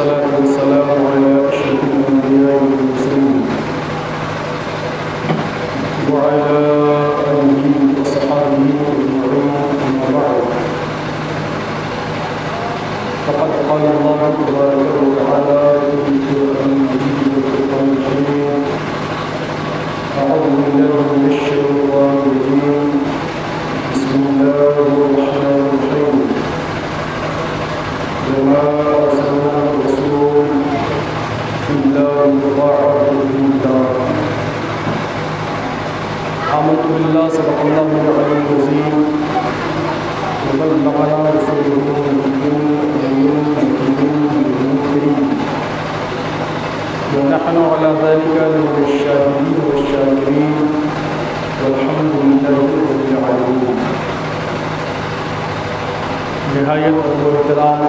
والصلاة والسلام على أشرف الأنبياء والمرسلين وعلى آله وصحبه أجمعين، أما بعد، فقد قال الله تبارك وتعالى في القرآن المجيد والفرقان الحميد: أعوذ بالله من الشيطان الرجيم، بسم الله الرحمن الرحيم. وما أرسلنا رسول إلا ليطاع بإذن الله. آمنت بالله صدق الله العلي العظيم وبلغنا رسوله الأمين الكريم ونحن على ذلك من الشاهدين والشاكرين والحمد لله رب العالمين. نہایت ادب و احترام،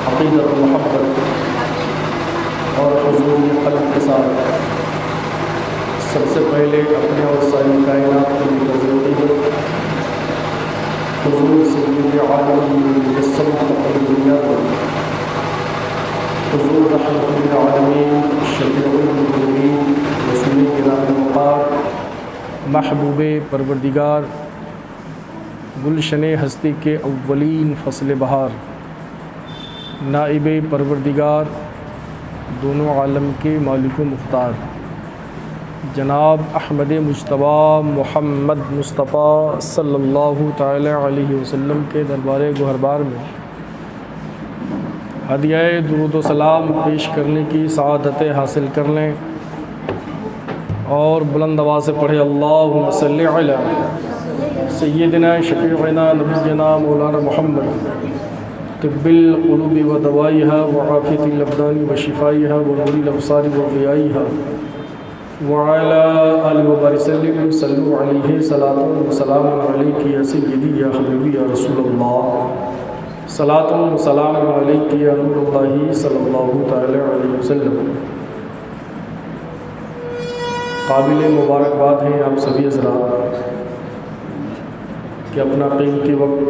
عقیدت و محبت اور حضور قلب کے ساتھ سب سے پہلے اپنے اور ساری کائنات کی عقیدت حضور سید عالم مجسم فخر دنیا کو، حضور رحمۃ للعالمین شفیع المذنبین رسول گرامی وقار محبوب پروردگار گلشن ہستی کے اولین فصل بہار، نائب پروردگار دونوں عالم کے مالک و مختار جناب احمد مجتبیٰ محمد مصطفیٰ صلی اللہ تعالی علیہ وسلم کے دربار گوہربار میں ہدیہ درود و سلام پیش کرنے کی سعادت حاصل کر لیں اور بلند آواز سے پڑھے اللہم صلی علی سیدنا شفیعنا نبینا مولانا محمد طب القلوب و دوائها وعافیت الابدان و شفائها و نور الابصار و ضیائها وعلى آلہ وبارک وسلم صلوا علیہ صلاۃ و سلام علیک یا سیدی یا حبیبی یا رسول اللہ، صلاۃ و سلام علیک یا نور اللہ صلی اللہ تعالی علیہ وسلم۔ قابل مبارکباد ہیں آپ سبھی حضرات کہ اپنا قیمتی وقت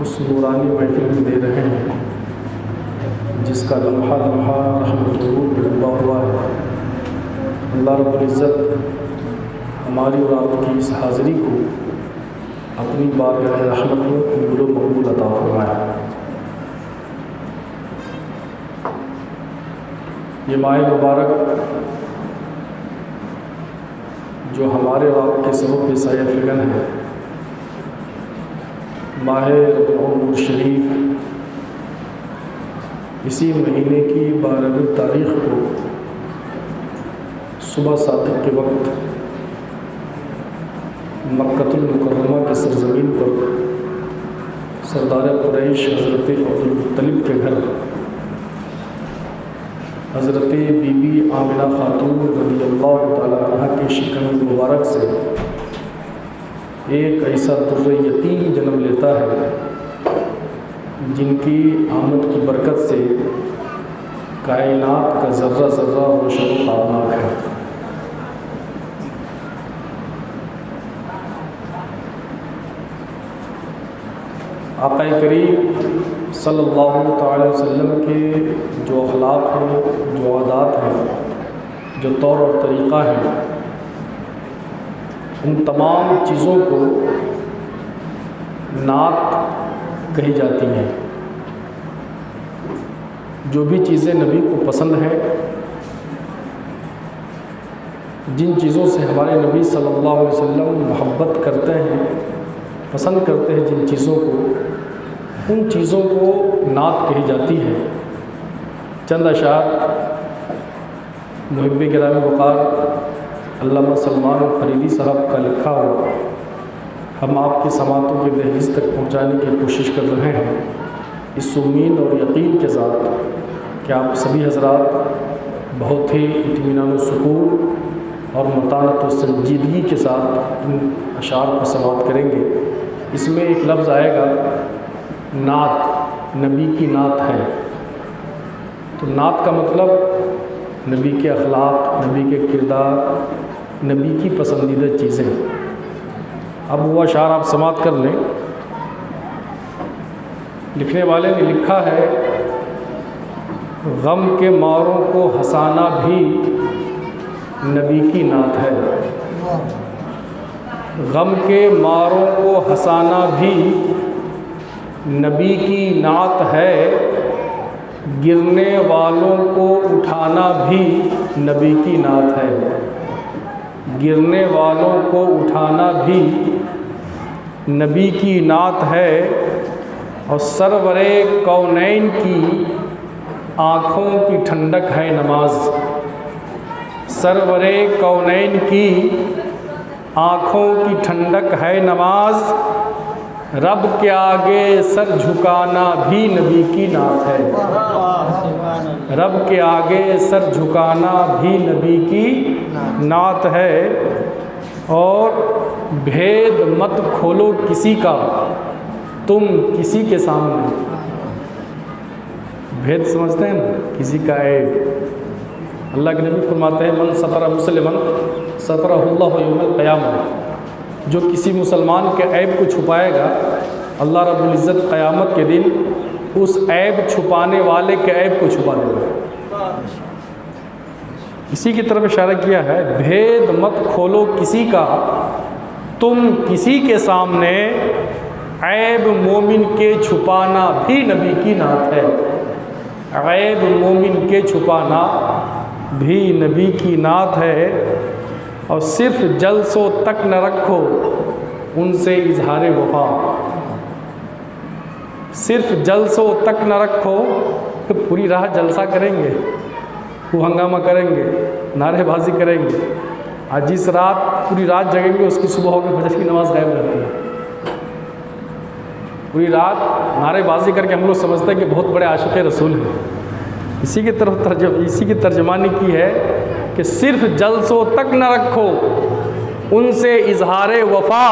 اس نورانی محفل میں دے رہے ہیں جس کا لمحہ لمحہ رحمت ضرور ڈوبا ہوا ہے۔ اللہ رب العزت ہماری اور آپ کی اس حاضری کو اپنی بارگاہ رحمت میں قبول و مقبول عطا فرمائے۔ یہ ماہ مبارک جو ہمارے اور آپ کے سبب پہ سایہ فگن ہے، ماہ ربیع الاول شریف، اسی مہینے کی 12ویں تاریخ کو صبح صادق کے وقت مکۃ المکرمہ کی سرزمین پر سردار قریش حضرت عبدالمطلب کے گھر حضرت بی بی آمنہ خاتون رضی اللہ تعالیٰ عنہ کے شکم مبارک سے ایک ایسا در یتیم جنم لیتا ہے جن کی آمد کی برکت سے کائنات کا ذرہ ذرہ روشن و تابناک ہے۔ آقا کریم صلی اللہ تعالی وسلم کے جو اخلاق ہیں، جو عادات ہیں، جو طور اور طریقہ ہے، ان تمام چیزوں کو نعت کہی جاتی ہیں۔ جو بھی چیزیں نبی کو پسند ہیں، جن چیزوں سے ہمارے نبی صلی اللہ علیہ وسلم محبت کرتے ہیں، پسند کرتے ہیں جن چیزوں کو، ان چیزوں کو نعت کہی جاتی ہے۔ چند اشعار محب گرامی وقار علامہ سلمان فریدی صاحب کا لکھا ہوا ہم آپ کی سماعتوں کے دہلیز تک پہنچانے کی کوشش کر رہے ہیں، اس امید اور یقین کے ساتھ کہ آپ سبھی حضرات بہت ہی اطمینان و سکون اور متانت و سنجیدگی کے ساتھ ان اشعار کو سماعت کریں گے۔ اس میں ایک لفظ آئے گا نعت، نبی کی نعت ہے۔ تو نعت کا مطلب نبی کے اخلاق، نبی کے کردار، نبی کی پسندیدہ چیزیں۔ اب وہ اشعار آپ سماعت کر لیں۔ لکھنے والے نے لکھا ہے غم کے ماروں کو ہنسانا بھی نبی کی نعت ہے، غم کے ماروں کو ہنسانا بھی نبی کی نعت ہے، گرنے والوں کو اٹھانا بھی نبی کی نعت ہے، گرنے والوں کو اٹھانا بھی نبی کی نعت ہے، اور سرور کونین کی آنکھوں کی ٹھنڈک ہے نماز، سرور کونین کی آنکھوں کی ٹھنڈک ہے نماز، رب کے آگے سر جھکانا بھی نبی کی نعت ہے، رب کے آگے سر جھکانا بھی نبی کی نعت ہے، اور بھید مت کھولو کسی کا تم کسی کے سامنے، بھید سمجھتے ہیں نا، کسی کا عیب، اللہ کے نبی فرماتے ہیں من ستر مسلمن سترہ اللہ یوم القیامہ، جو کسی مسلمان کے عیب کو چھپائے گا اللہ رب العزت قیامت کے دن اس عیب چھپانے والے کے عیب کو چھپا دے گا۔ اسی کی طرف اشارہ کیا ہے، بھید مت کھولو کسی کا تم کسی کے سامنے، عیب مومن کے چھپانا بھی نبی کی نعت ہے، عیب مومن کے چھپانا بھی نبی کی نعت ہے، اور صرف جلسوں تک نہ رکھو ان سے اظہار وفا، صرف جلسوں تک نہ رکھو کہ پوری رات جلسہ کریں گے، وہ ہنگامہ کریں گے، نعرے بازی کریں گے، آج جس رات پوری رات جگیں گے اس کی صبح ہوگی فجر کی نماز غائب رہتی ہے، پوری رات نعرے بازی کر کے ہم لوگ سمجھتے ہیں کہ بہت بڑے عاشق رسول ہیں۔ اسی کی ترجمانی کی ہے کہ صرف جلسوں تک نہ رکھو ان سے اظہار وفا،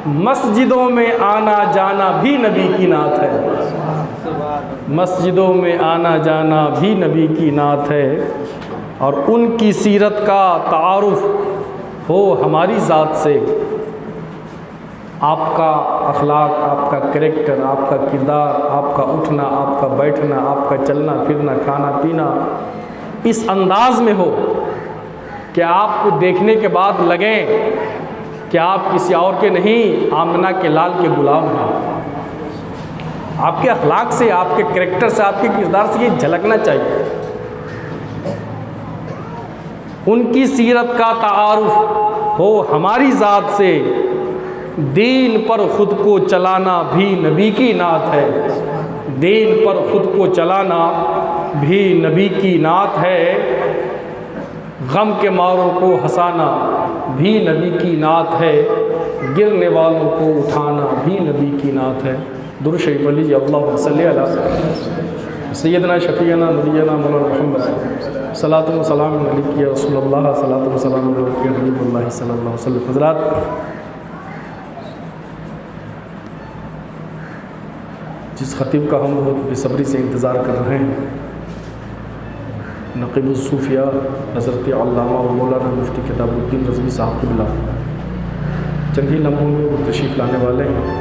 مسجدوں میں آنا جانا بھی نبی کی نعت ہے، مسجدوں میں آنا جانا بھی نبی کی نعت ہے، اور ان کی سیرت کا تعارف ہو ہماری ذات سے، آپ کا اخلاق، آپ کا کریکٹر، آپ کا کردار، آپ کا اٹھنا، آپ کا بیٹھنا، آپ کا چلنا پھرنا، کھانا پینا اس انداز میں ہو کہ آپ کو دیکھنے کے بعد لگیں کہ آپ کسی اور کے نہیں آمنہ کے لال کے غلام ہیں، آپ کے اخلاق سے، آپ کے کریکٹر سے، آپ کے کردار سے یہ جھلکنا چاہیے۔ ان کی سیرت کا تعارف ہو ہماری ذات سے، دین پر خود کو چلانا بھی نبی کی نعت ہے، دین پر خود کو چلانا بھی نبی کی نعت ہے، غم کے ماروں کو ہنسانا بھی نبی کی نعت ہے، گرنے والوں کو اٹھانا بھی نبی کی نعت ہے۔ درود شریف پڑھ لیجیے، اللہم صلی علی سیدنا شفیعنا نبینا مولانا محمد، صلاۃ و سلام علیک یا رسول اللہ، صلاۃ و سلام علیک یا حبیب اللہ صلی اللہ علیہ وسلم۔ حضرات، جس خطیب کا ہم بہت بے صبری سے انتظار کر رہے ہیں، نقیب الصوفیہ حضرت علامہ و مولانا مفتی کتاب الدین رضوی صاحب قبلہ چند ہی لمحوں میں وہ تشریف لانے والے ہیں،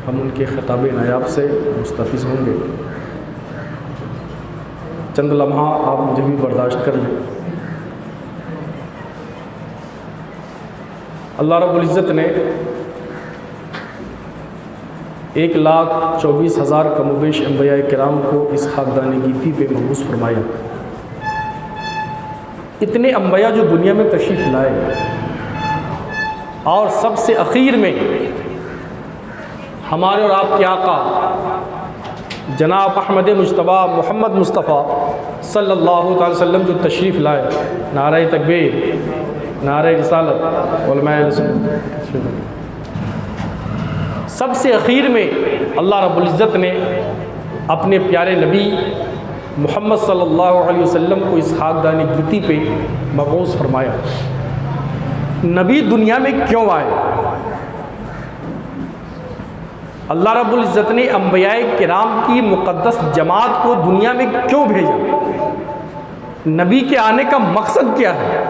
ہم ان کے خطاب نایاب سے مستفیض ہوں گے۔ چند لمحہ آپ مجھے بھی برداشت کر لیں۔ اللہ رب العزت نے 1,24,000 کم و بیش انبیاء کرام کو اس خاکدان گیتی پہ مبعوث فرمایا۔ اتنے انبیاء جو دنیا میں تشریف لائے، اور سب سے اخیر میں ہمارے اور آپ کے آقا جناب احمد مجتبیٰ محمد مصطفیٰ صلی اللہ تعالی وسلم جو تشریف لائے، نعرہ تکبیر، نعرہ رسالت، علماء رسول، سب سے اخیر میں اللہ رب العزت نے اپنے پیارے نبی محمد صلی اللہ علیہ وسلم کو اس خاکدان گیتی پہ مبعوث فرمایا۔ نبی دنیا میں کیوں آئے؟ اللہ رب العزت نے انبیاء کرام کی مقدس جماعت کو دنیا میں کیوں بھیجا؟ نبی کے آنے کا مقصد کیا ہے؟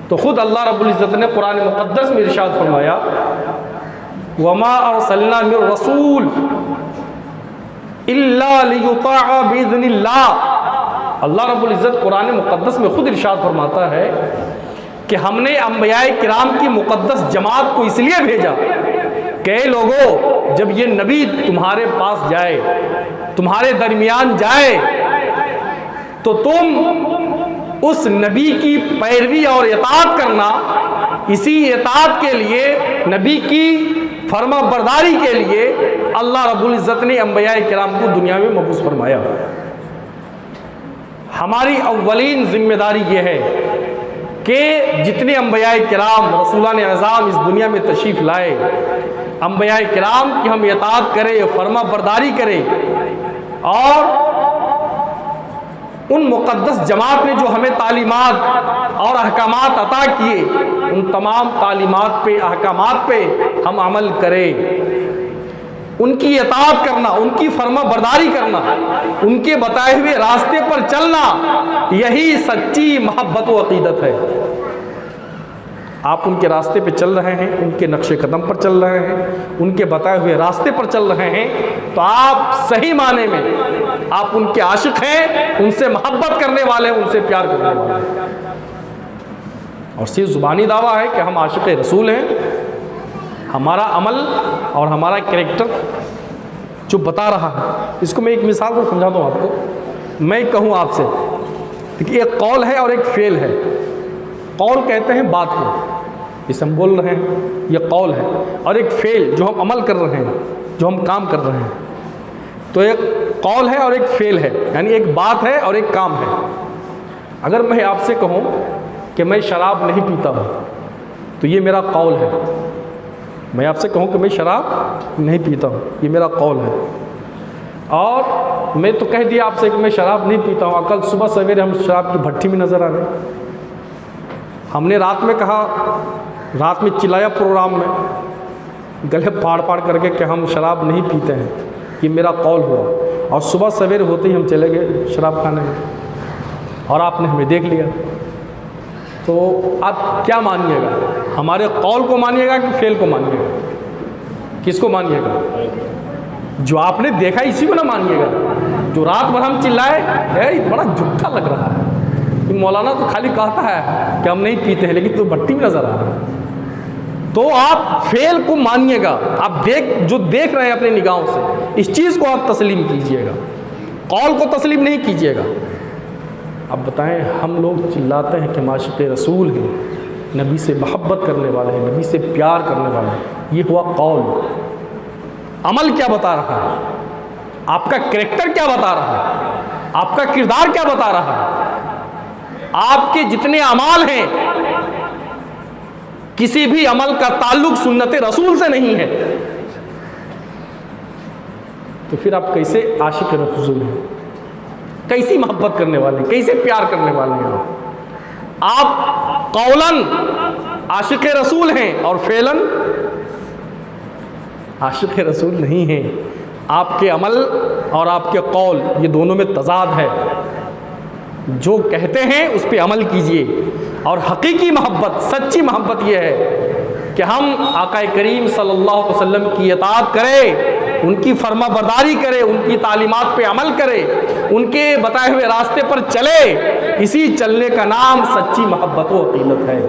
تو خود اللہ رب العزت نے قرآن مقدس میں ارشاد فرمایا، وَمَا أَرْسَلْنَا مِن رَّسُولٍ لِيُطَاعَ بِإِذْنِ اللَّهِ۔ اللہ رب العزت قرآن مقدس میں خود ارشاد فرماتا ہے کہ ہم نے انبیاء کرام کی مقدس جماعت کو اس لیے بھیجا کہ اے لوگو، جب یہ نبی تمہارے پاس جائے، تمہارے درمیان جائے، تو تم اس نبی کی پیروی اور اطاعت کرنا، اسی اطاعت کے لیے، نبی کی فرما برداری کے لیے اللہ رب العزت نے انبیاء کرام کو دنیا میں مبعوث فرمایا۔ ہماری اولین ذمہ داری یہ ہے کہ جتنے انبیاء کرام رسولان اعظام اس دنیا میں تشریف لائے، انبیاء کرام کی ہم اطاعت کریں، فرما برداری کریں، اور ان مقدس جماعت نے جو ہمیں تعلیمات اور احکامات عطا کیے، ان تمام تعلیمات پہ، احکامات پہ ہم عمل کریں، ان کی اطاعت کرنا، ان کی فرما برداری کرنا، ان کے بتائے ہوئے راستے پر چلنا، یہی سچی محبت و عقیدت ہے۔ آپ ان کے راستے پہ چل رہے ہیں، ان کے نقش قدم پر چل رہے ہیں، ان کے بتائے ہوئے راستے پر چل رہے ہیں، تو آپ صحیح معنی میں آپ ان کے عاشق ہیں، ان سے محبت کرنے والے ہیں، ان سے پیار کرنے والے ہیں۔ اور صرف زبانی دعویٰ ہے کہ ہم عاشق رسول ہیں، ہمارا عمل اور ہمارا کریکٹر جو بتا رہا ہے، اس کو میں ایک مثال سے سمجھاتا ہوں آپ کو۔ میں کہوں آپ سے کہ ایک قول ہے اور ایک فعل ہے۔ قول کہتے ہیں بات کو، جسے ہم بول رہے ہیں، یہ قول ہے، اور ایک فعل جو ہم عمل کر رہے ہیں، جو ہم کام کر رہے ہیں، تو ایک قول ہے اور ایک فعل ہے، یعنی ایک بات ہے اور ایک کام ہے۔ اگر میں آپ سے کہوں کہ میں شراب نہیں پیتا ہوں، تو یہ میرا قول ہے۔ میں آپ سے کہوں کہ میں شراب نہیں پیتا ہوں، یہ میرا قول ہے۔ اور میں تو کہہ دیا آپ سے کہ میں شراب نہیں پیتا ہوں، کل صبح سویرے ہم شراب کی بھٹی میں نظر آ گئے۔ ہم نے رات میں کہا، رات میں چلایا پروگرام میں، گلے پھاڑ پھاڑ کر کے کہ ہم شراب نہیں پیتے ہیں، یہ میرا قول ہوا، اور صبح سویرے ہوتے ہی ہم چلے گئے شراب کھانے میں، اور آپ نے ہمیں دیکھ لیا۔ تو آپ کیا مانیے گا؟ ہمارے قول کو مانیے گا کہ فعل کو مانیے گا؟ کس کو مانیے گا؟ جو آپ نے دیکھا اسی کو نہ مانیے گا۔ جو رات بھر ہم چلائے، اے بڑا جھوٹا لگ رہا ہے، مولانا تو خالی کہتا ہے کہ ہم نہیں پیتے ہیں، لیکن تو بھٹی میں نظر آ رہا ہے۔ تو آپ فعل کو مانیے گا، آپ جو دیکھ رہے ہیں اپنے نگاہوں سے، اس چیز کو آپ تسلیم کیجئے گا، قول کو تسلیم نہیں کیجئے گا۔ اب بتائیں، ہم لوگ چلاتے ہیں کہ ہم عاشق رسول ہیں، نبی سے محبت کرنے والے ہیں، نبی سے پیار کرنے والے ہیں، یہ ہوا قول۔ عمل کیا بتا رہا ہے؟ آپ کا کریکٹر کیا بتا رہا ہے؟ آپ کا کردار کیا بتا رہا ہے؟ آپ کے جتنے اعمال ہیں، کسی بھی عمل کا تعلق سنت رسول سے نہیں ہے، تو پھر آپ کیسے عاشق رسول ہیں؟ کیسی محبت کرنے والے ہیں؟ کیسے پیار کرنے والے ہیں؟ آپ قولاً عاشق رسول ہیں اور فعلاً عاشق رسول نہیں ہیں۔ آپ کے عمل اور آپ کے قول، یہ دونوں میں تضاد ہے۔ جو کہتے ہیں اس پہ عمل کیجئے، اور حقیقی محبت، سچی محبت یہ ہے کہ ہم آقا کریم صلی اللہ علیہ وسلم کی اطاعت کریں، ان کی فرما برداری کریں، ان کی تعلیمات پہ عمل کریں، ان کے بتائے ہوئے راستے پر چلے۔ اسی چلنے کا نام سچی محبت و عقیدت ہے۔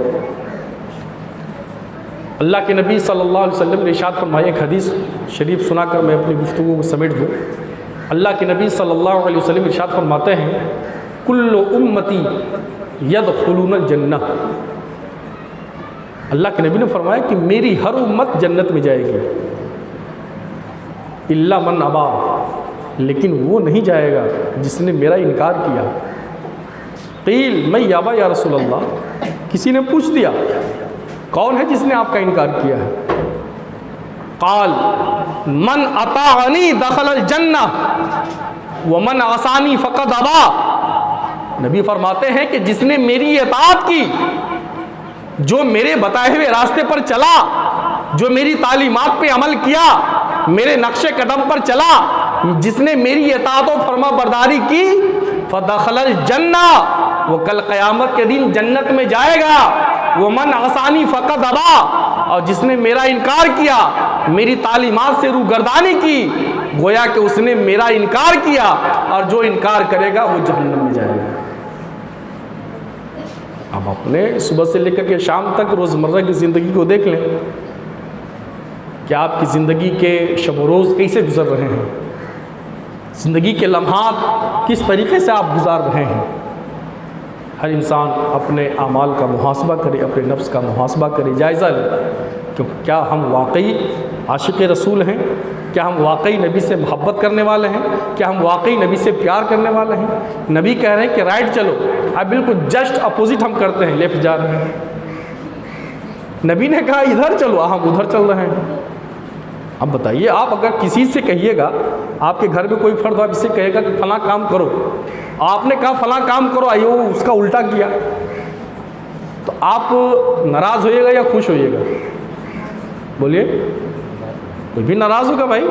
اللہ کے نبی صلی اللہ علیہ وسلم نے ارشاد فرمایا، ایک حدیث شریف سنا کر میں اپنی گفتگو کو سمیٹ دوں۔ اللہ کے نبی صلی اللہ علیہ وسلم ارشاد فرماتے ہیں، کل امتی یدخلون الجنہ۔ اللہ کے نبی نے فرمایا کہ میری ہر امت جنت میں جائے گی، الا من ابا، لیکن وہ نہیں جائے گا جس نے میرا انکار کیا۔ قیل من یابا یا رسول اللہ، کسی نے پوچھ دیا کون ہے جس نے آپ کا انکار کیا ہے؟ قال من اطاعنی دخل الجنہ ومن عصانی فقد ابا۔ نبی فرماتے ہیں کہ جس نے میری اطاعت کی، جو میرے بتائے ہوئے راستے پر چلا، جو میری تعلیمات پہ عمل کیا، میرے نقش قدم پر چلا، جس نے میری اطاعت و فرما برداری کی، فدخل الجنہ، وہ کل قیامت کے دن جنت میں جائے گا۔ ومن عصانی فقد ابا، اور جس نے میرا انکار کیا، میری تعلیمات سے روگردانی کی، گویا کہ اس نے میرا انکار کیا، اور جو انکار کرے گا وہ جہنم میں جائے گا۔ اب اپنے صبح سے لے کر کے شام تک روزمرہ کی زندگی کو دیکھ لیں کہ آپ کی زندگی کے شب و روز کیسے گزر رہے ہیں، زندگی کے لمحات کس طریقے سے آپ گزار رہے ہیں۔ ہر انسان اپنے اعمال کا محاسبہ کرے، اپنے نفس کا محاسبہ کرے، جائزہ لے کہ کیا ہم واقعی عاشق رسول ہیں، کیا ہم واقعی نبی سے محبت کرنے والے ہیں، کیا ہم واقعی نبی سے پیار کرنے والے ہیں۔ نبی کہہ رہے ہیں کہ رائٹ چلو، اب بالکل جسٹ اپوزٹ ہم کرتے ہیں، لیفٹ جا رہے ہیں۔ نبی نے کہا ادھر چلو، ہم ادھر چل رہے ہیں۔ اب بتائیے، آپ اگر کسی سے کہیے گا، آپ کے گھر میں کوئی فرد آپ اس سے کہے گا کہ فلاں کام کرو، آپ نے کہا فلاں کام کرو، آئیے وہ اس کا الٹا کیا، تو آپ ناراض ہوئیے گا یا خوش ہوئیے گا؟ بولیے، کوئی بھی ناراض ہوگا بھائی۔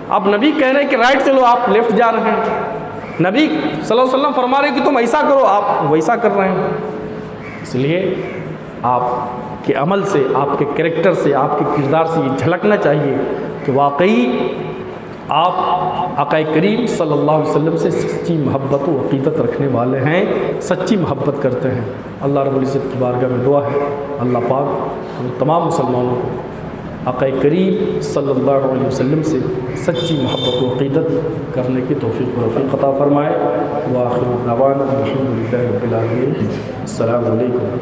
اب نبی کہہ رہے ہیں کہ رائٹ چلو، آپ لیفٹ جا رہے ہیں۔ نبی صلی اللہ علیہ وسلم فرما رہے ہیں کہ تم ایسا کرو، آپ ویسا کر رہے ہیں۔ اس لیے آپ کے عمل سے، آپ کے کریکٹر سے، آپ کے کردار سے یہ جھلکنا چاہیے کہ واقعی آپ آقا کریم صلی اللہ علیہ وسلم سے سچی محبت و عقیدت رکھنے والے ہیں، سچی محبت کرتے ہیں۔ اللہ رب العزت کی بارگاہ میں دعا ہے، اللہ پاک ہم تمام مسلمانوں کو آقا کریم صلی اللہ علیہ وسلم سے سچی محبت و عقیدت کرنے کی توفیق و رفیق عطا فرمائے۔ وآخر دعوانا الحمدللہ رب العالمین۔ السلام علیکم۔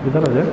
ادھر آ جائے۔